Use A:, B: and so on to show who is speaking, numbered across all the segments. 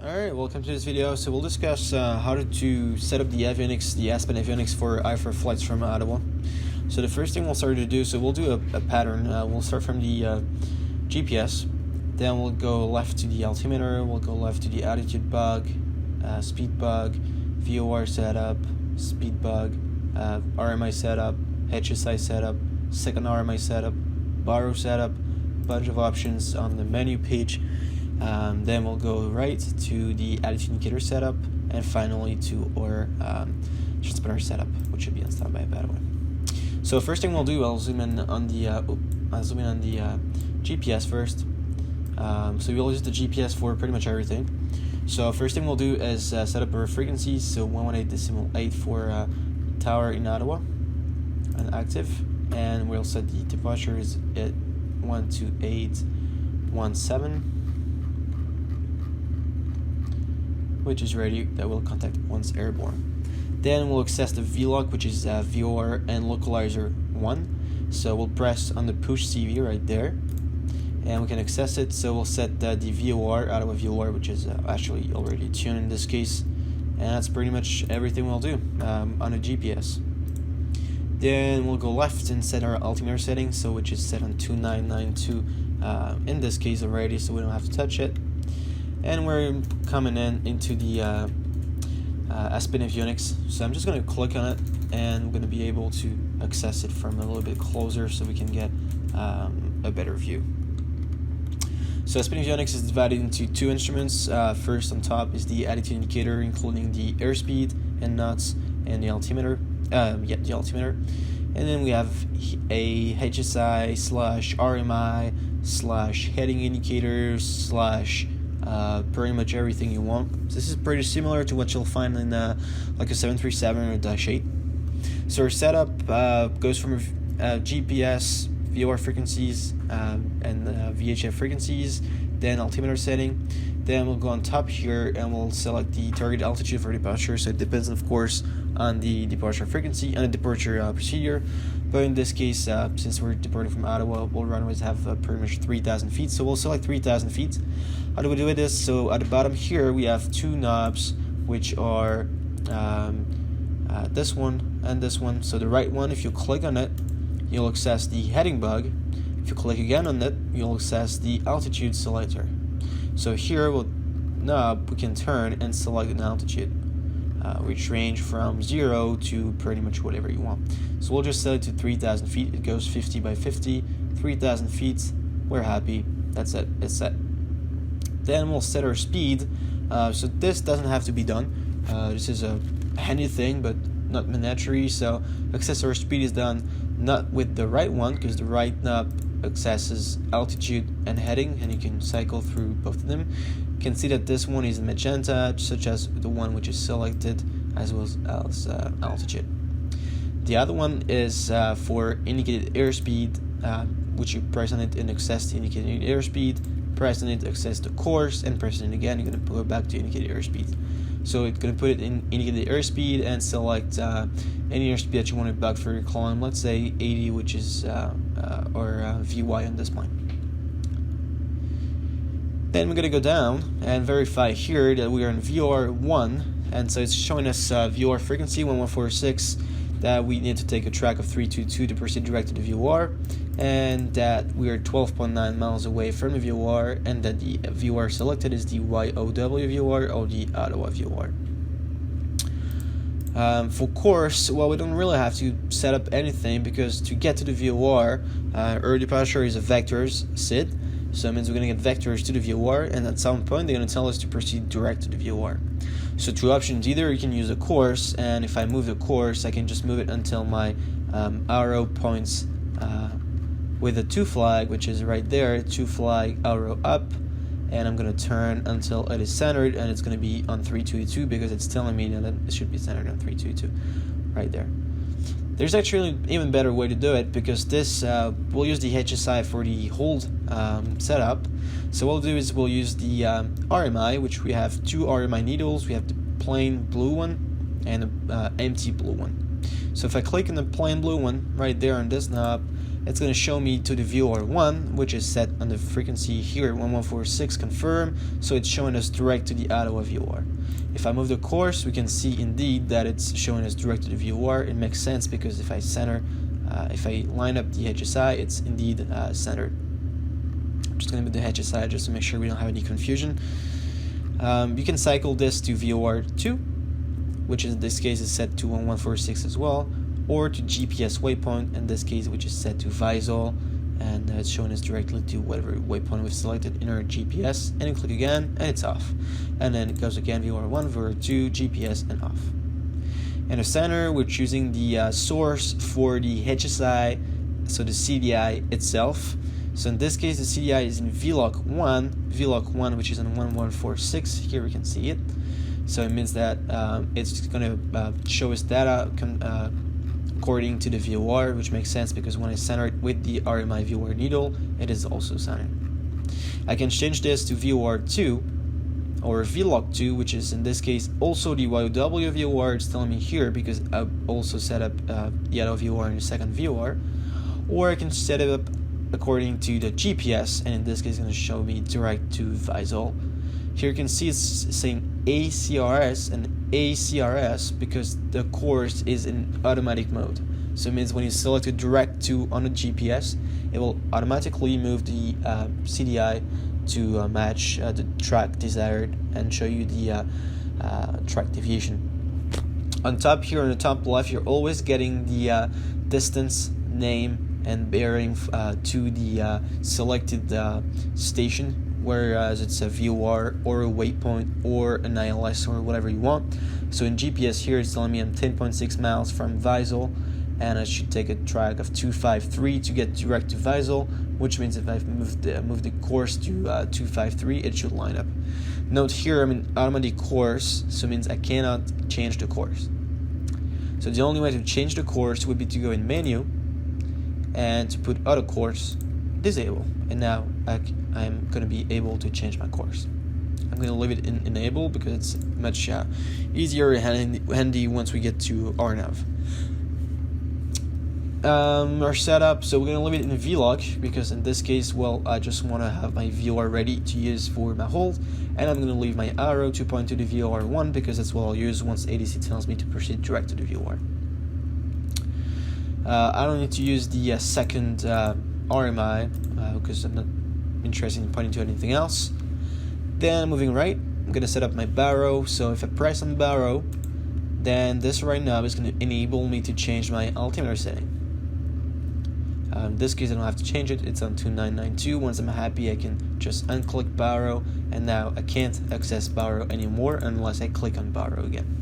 A: Alright, welcome to this video. So we'll discuss how to set up the avionics, the ASPEN avionics for IFR flights from Ottawa. So the first thing we'll start to do, so we'll do a pattern. We'll start from the GPS, then we'll go left to the altimeter, we'll go left to the altitude bug, speed bug, VOR setup, speed bug, RMI setup, HSI setup, second RMI setup, baro setup, bunch of options on the menu page. Then we'll go right to the altitude indicator setup, and finally to our transponder setup, which should be on standby, by the way. So first thing we'll do, I'll zoom in on the GPS first. So we'll use the GPS for pretty much everything. So first thing we'll do is set up our frequencies. So 118.8 for tower in Ottawa and active, and we'll set the departure is at 12817. Which is ready, that will contact once airborne. Then we'll access the VLOC, which is VOR and localizer 1. So we'll press on the push CV right there, and we can access it. So we'll set the VOR, Ottawa VOR, which is actually already tuned in this case, and that's pretty much everything we'll do on a GPS. Then we'll go left and set our altimeter setting, so which is set on 2992 in this case already, so we don't have to touch it. And we're coming into the ASPEN Avionics. So I'm just going to click on it, and I'm going to be able to access it from a little bit closer so we can get a better view. So ASPEN Avionics is divided into two instruments. First on top is the altitude indicator, including the airspeed and knots and the altimeter. The altimeter. And then we have a HSI / RMI / heading indicators / pretty much everything you want. So this is pretty similar to what you'll find in like a 737 or a Dash 8. So our setup goes from GPS, VOR frequencies, and VHF frequencies, then altimeter setting. Then we'll go on top here and we'll select the target altitude for departure. So it depends, of course, on the departure frequency and the departure procedure. But in this case, since we're departing from Ottawa, we'll runways have pretty much 3,000 feet. So we'll select 3,000 feet. How do we do this? So at the bottom here, we have two knobs, which are this one and this one. So the right one, if you click on it, you'll access the heading bug. If you click again on it, you'll access the altitude selector. So here, with knob, we can turn and select an altitude, which range from 0 to pretty much whatever you want. So we'll just set it to 3,000 feet. It goes 50 by 50, 3,000 feet. We're happy. That's it. It's set. Then we'll set our speed. So this doesn't have to be done. This is a handy thing, but not mandatory. So access our speed is done not with the right one, because the right knob accesses altitude and heading, and you can cycle through both of them. You can see that this one is magenta, such as the one which is selected, as well as altitude. The other one is for indicated airspeed, which you press on it and access the indicated airspeed, press on it, access the course, and press on it again, you're going to go back to indicated airspeed. So it's going to put it in indicated airspeed and select any airspeed that you want to bug for your climb. Let's say 80, which is or VY on this plane. Then we're going to go down and verify here that we are in VOR 1, and so it's showing us VOR frequency 1146, that we need to take a track of 322 to proceed direct to the VOR, and that we are 12.9 miles away from the VOR, and that the VOR selected is the YOW VOR or the Ottawa VOR. For course, well, we don't really have to set up anything, because to get to the VOR, our departure is a vectors SID. So it means we're going to get vectors to the VOR, and at some point they're going to tell us to proceed direct to the VOR. So two options: either you can use a course, and if I move the course, I can just move it until my arrow points with a 2 flag, which is right there, 2 flag arrow up, and I'm going to turn until it is centered, and it's going to be on 322, because it's telling me that it should be centered on 322 right there. There's actually an even better way to do it, because this we'll use the HSI for the hold setup. So what we'll do is we'll use the RMI, which we have two RMI needles. We have the plain blue one and the empty blue one. So if I click on the plain blue one right there on this knob, it's going to show me to the VOR1, which is set on the frequency here at 1146 confirm, so it's showing us direct to the Ottawa VOR. If I move the course, we can see indeed that it's showing us direct to the VOR. It makes sense because if I if I line up the HSI, it's indeed centered. I'm just going to move the HSI just to make sure we don't have any confusion. You can cycle this to VOR2, which in this case is set to 1146 as well, or to GPS waypoint, in this case, which is set to VISOL, and it's showing us directly to whatever waypoint we've selected in our GPS, and you click again, and it's off. And then it goes again, VOR1, VOR2, GPS, and off. In the center, we're choosing the source for the HSI, so the CDI itself. So in this case, the CDI is in VLOC1, which is in 1146. Here we can see it. So it means that it's going to show us data according to the VOR, which makes sense because when I center it with the RMI VOR needle, it is also centered. I can change this to VOR2 or VLOC2, which is in this case also the YOW VOR. It's telling me here because I've also set up yellow VOR in the second VOR, or I can set it up according to the GPS, and in this case it's going to show me direct to VISOL. Here you can see it's saying ACRS and ACRS because the course is in automatic mode. So it means when you select it direct to on the GPS, it will automatically move the CDI to match the track desired and show you the track deviation. On top here on the top left, you're always getting the distance, name, and bearing to the selected station, whereas it's a VOR or a waypoint or an ILS or whatever you want. So in GPS here, it's telling me I'm 10.6 miles from VISOL, and I should take a track of 253 to get direct to VISOL, which means if I've moved the course to 253, it should line up. Note here, I'm in automatic course, so it means I cannot change the course. So the only way to change the course would be to go in menu and to put auto course disable, and now I'm going to be able to change my course. I'm going to leave it in enable because it's much easier and handy once we get to RNAV. Our setup, so we're going to leave it in VLOC because in this case, well, I just want to have my VOR ready to use for my hold, and I'm going to leave my arrow to point to the VOR1 because that's what I'll use once ADC tells me to proceed direct to the VOR. I don't need to use the second RMI because I'm not interested in pointing to anything else. Then moving right, I'm going to set up my barrow. So if I press on barrow, then this right now is going to enable me to change my altimeter setting. In this case, I don't have to change it. It's on 2992. Once I'm happy, I can just unclick barrow, and now I can't access barrow anymore unless I click on barrow again.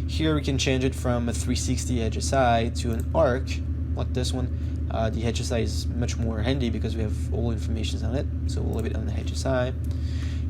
A: Here we can change it from a 360 HSI to an arc, like this one. The HSI is much more handy because we have all information on it, so we'll leave it on the HSI.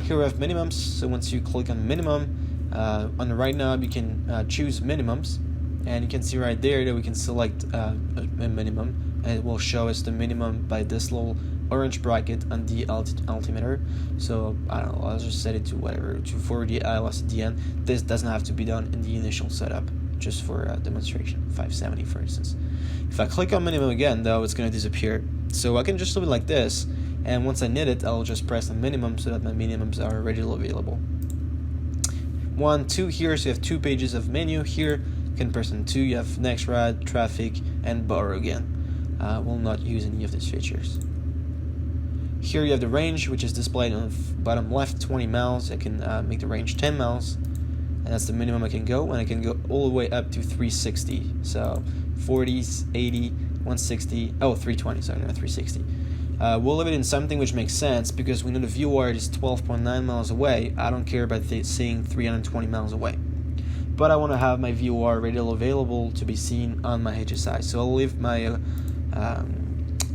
A: Here we have minimums, so once you click on minimum, on the right knob you can choose minimums, and you can see right there that we can select a minimum, and it will show us the minimum by this little orange bracket on the altimeter. So I don't know, I'll just set it to whatever, to 40 ILS at the end. This doesn't have to be done in the initial setup, just for a demonstration, 570 for instance. If I click on minimum again though, it's going to disappear. So I can just leave it like this, and once I need it, I'll just press on minimum so that my minimums are readily available. 1, 2 here, so you have 2 pages of menu. Here you can press on 2, you have next ride, traffic, and borrow again. We'll not use any of these features. Here you have the range, which is displayed on the bottom left, 20 miles. I can make the range 10 miles, and that's the minimum I can go, and I can go all the way up to 360. So 40s, 80, 160, 320, sorry, not 360. We'll leave it in something which makes sense because we know the VOR is 12.9 miles away. I don't care about seeing 320 miles away. But I want to have my VOR readily available to be seen on my HSI. So I'll leave my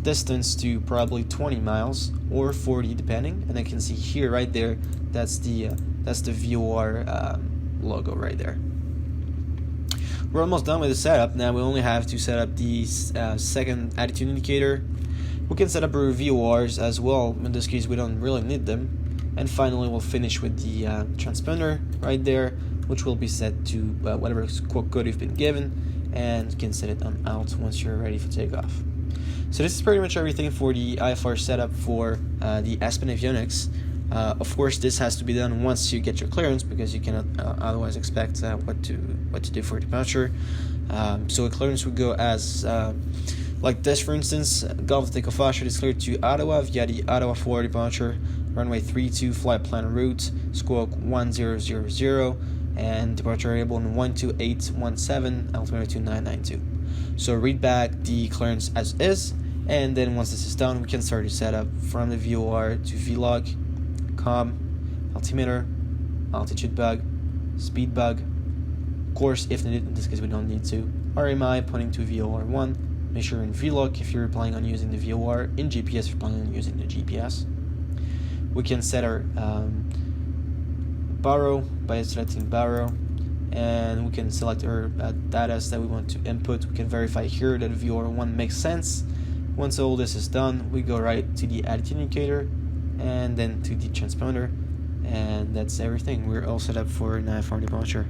A: distance to probably 20 miles or 40 depending, and I can see here right there that's the VOR logo right there. We're almost done with the setup. Now we only have to set up the second attitude indicator. We can set up our VORs as well. In this case we don't really need them. And finally we'll finish with the transponder right there, which will be set to whatever code you've been given, and you can set it on out once you're ready for takeoff. So this is pretty much everything for the IFR setup for the ASPEN Avionics. Of course, this has to be done once you get your clearance, because you cannot otherwise expect what to do for departure. So a clearance would go as like this, for instance. Golf takeoff Osher is cleared to Ottawa via the Ottawa forward departure, runway 32, flight plan route, squawk 1000, and departure airborne 12817, altimeter 2992. So read back the clearance as is, and then once this is done, we can start the setup from the VOR to VLOG, COM, altimeter, altitude bug, speed bug. Of course, if needed, in this case we don't need to. RMI pointing to VOR 1. Make sure in VLOG if you're planning on using the VOR, in GPS if you're planning on using the GPS. We can set our baro by selecting baro, and we can select our data that we want to input. We can verify here that VOR1 makes sense. Once all this is done, we go right to the attitude indicator and then to the transponder, and that's everything. We're all set up for an IFR departure.